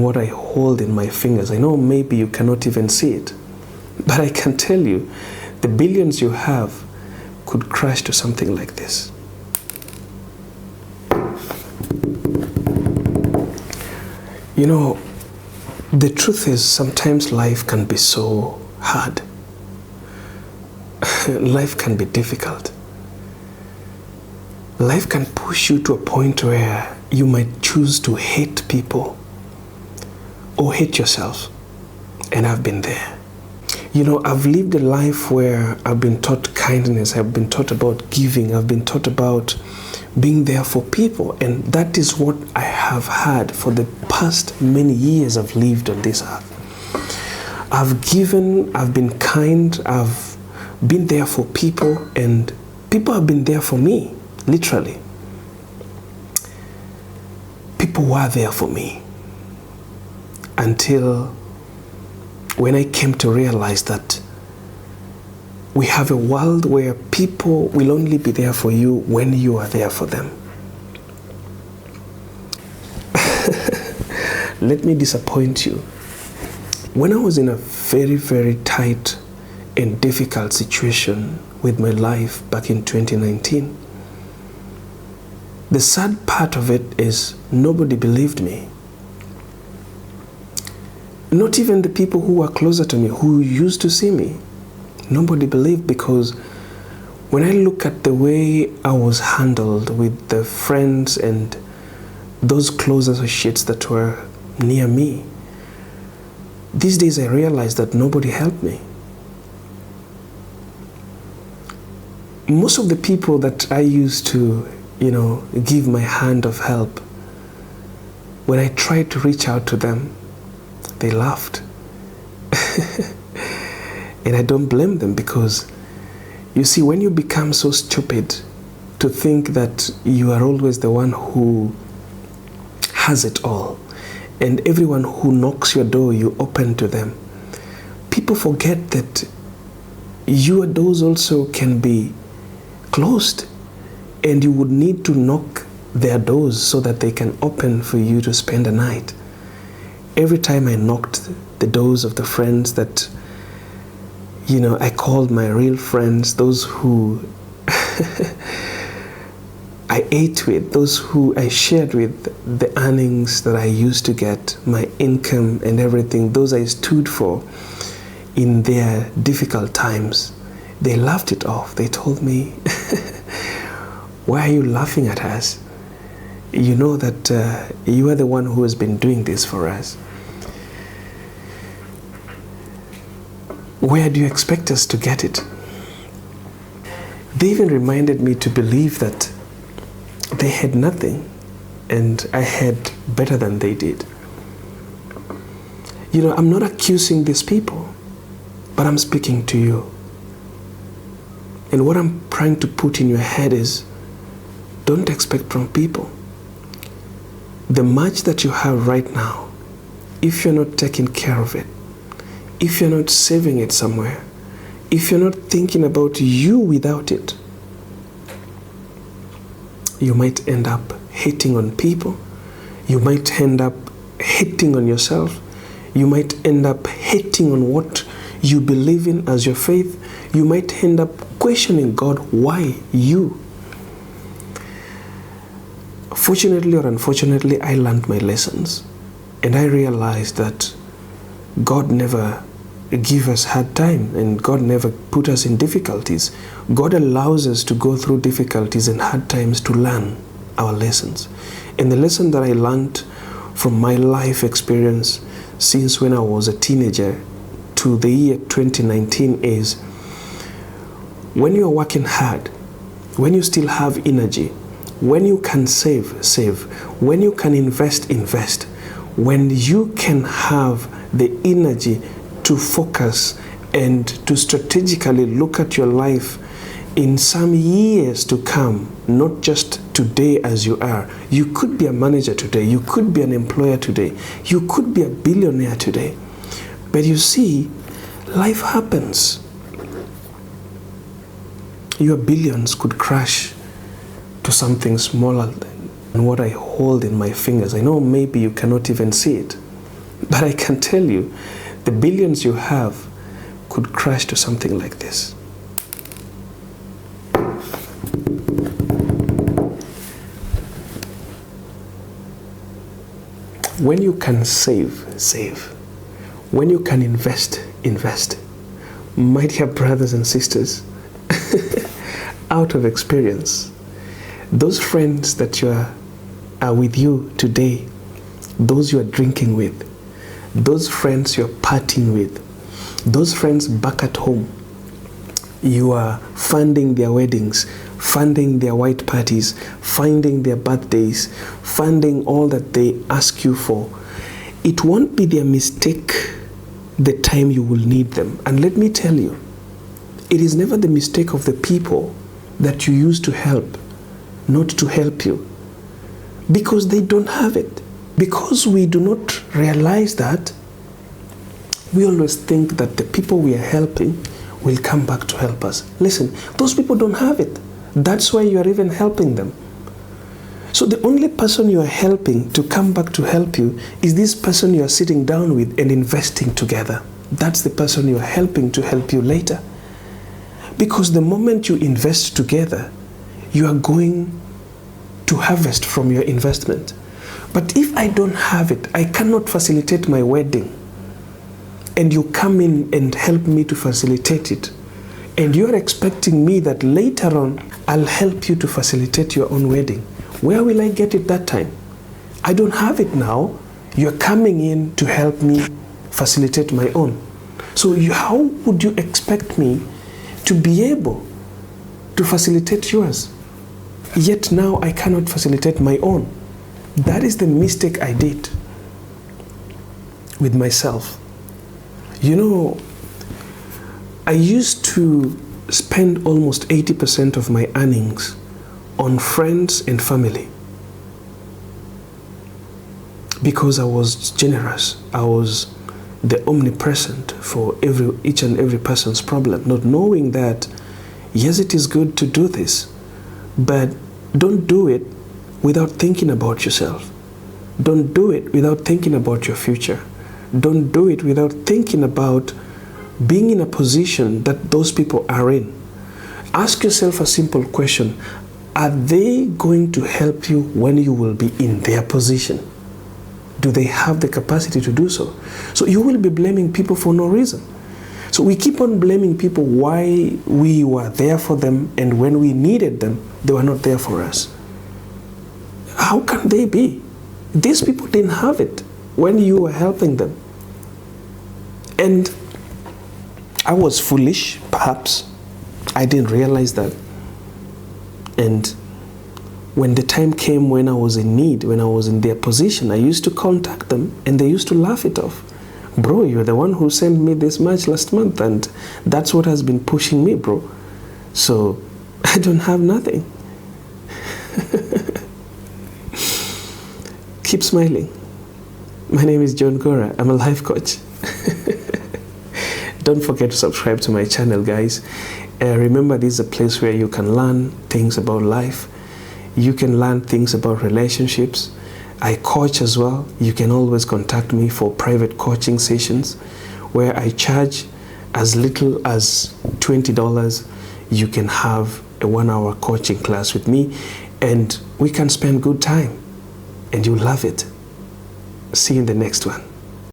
than what I hold in my fingers. I know maybe you cannot even see it, but I can tell you, the billions you have could crash to something like this. You know, the truth is, sometimes life can be so hard. Life can be difficult. Life can push you to a point where you might choose to hate people or hate yourself. And I've been there. You know, I've lived a life where I've been taught kindness, I've been taught about giving, I've been taught about being there for people. And that is what I have had for the past many years I've lived on this earth. I've given, I've been kind, I've been there for people, and people have been there for me, literally. People were there for me until when I came to realize that we have a world where people will only be there for you when you are there for them. Let me disappoint you. When I was in a very, very tight and difficult situation with my life back in 2019, the sad part of it is nobody believed me. Not even the people who were closer to me, who used to see me. Nobody believed, because when I look at the way I was handled with the friends and those close associates that were near me, these days I realize that nobody helped me. Most of the people that I used to, give my hand of help, when I tried to reach out to them, they laughed. And I don't blame them, because you see, when you become so stupid to think that you are always the one who has it all, and everyone who knocks your door, you open to them, people forget that your doors also can be closed, and you would need to knock their doors so that they can open for you to spend a night. Every time I knocked the doors of the friends that, I called my real friends, those who I ate with, those who I shared with the earnings that I used to get, my income and everything, those I stood for in their difficult times, they laughed it off. They told me, why are you laughing at us? You know that you are the one who has been doing this for us. Where do you expect us to get it? They even reminded me to believe that they had nothing and I had better than they did. I'm not accusing these people, but I'm speaking to you. And what I'm trying to put in your head is, don't expect from people. The much that you have right now, if you're not taking care of it, if you're not saving it somewhere, if you're not thinking about you without it, you might end up hating on people. You might end up hating on yourself. You might end up hating on what you believe in as your faith. You might end up questioning God, why you? Fortunately or unfortunately, I learned my lessons, and I realized that God never give us hard time, and God never put us in difficulties. God allows us to go through difficulties and hard times to learn our lessons. And the lesson that I learned from my life experience since when I was a teenager to the year 2019 is, when you are working hard, when you still have energy, when you can save, when you can invest, when you can have the energy to focus and to strategically look at your life in some years to come, not just today as you are. You could be a manager today, you could be an employer today, you could be a billionaire today. But you see, life happens. Your billions could crash to something smaller than what I hold in my fingers. I know maybe you cannot even see it, But I can tell you, the billions you have could crash to something like this. When you can save, save. When you can invest, invest. My dear brothers and sisters, out of experience, those friends that are with you today, those you are drinking with, those friends you're partying with, those friends back at home, you are funding their weddings, funding their white parties, funding their birthdays, funding all that they ask you for. It won't be their mistake the time you will need them. And let me tell you, it is never the mistake of the people that you use to help not to help you, because they don't have it. Because we do not realize that, we always think that the people we are helping will come back to help us. Listen, those people don't have it. That's why you are even helping them. So the only person you are helping to come back to help you is this person you are sitting down with and investing together. That's the person you are helping to help you later. Because the moment you invest together, you are going to harvest from your investment. But if I don't have it, I cannot facilitate my wedding, and you come in and help me to facilitate it, and you're expecting me that later on I'll help you to facilitate your own wedding, where will I get it that time? I don't have it now. You're coming in to help me facilitate my own. So how would you expect me to be able to facilitate yours? Yet now I cannot facilitate my own. That is the mistake I did with myself. You know, I used to spend almost 80% of my earnings on friends and family, because I was generous. I was the omnipresent for each and every person's problem, not knowing that, yes, it is good to do this, but don't do it without thinking about yourself. Don't do it without thinking about your future. Don't do it without thinking about being in a position that those people are in. Ask yourself a simple question. Are they going to help you when you will be in their position? Do they have the capacity to do so? So you will be blaming people for no reason. So we keep on blaming people why we were there for them, and when we needed them, they were not there for us. How can they be? These people didn't have it when you were helping them. And I was foolish, perhaps. I didn't realize that. And when the time came when I was in need, when I was in their position, I used to contact them and they used to laugh it off. Bro, you're the one who sent me this much last month, and that's what has been pushing me, bro. So I don't have nothing. Keep smiling. My name is Johngora. I'm a life coach. Don't forget to subscribe to my channel, guys. Remember, this is a place where you can learn things about life. You can learn things about relationships. I coach as well. You can always contact me for private coaching sessions where I charge as little as $20. You can have a 1-hour coaching class with me, and we can spend good time, and you'll love it. See you in the next one.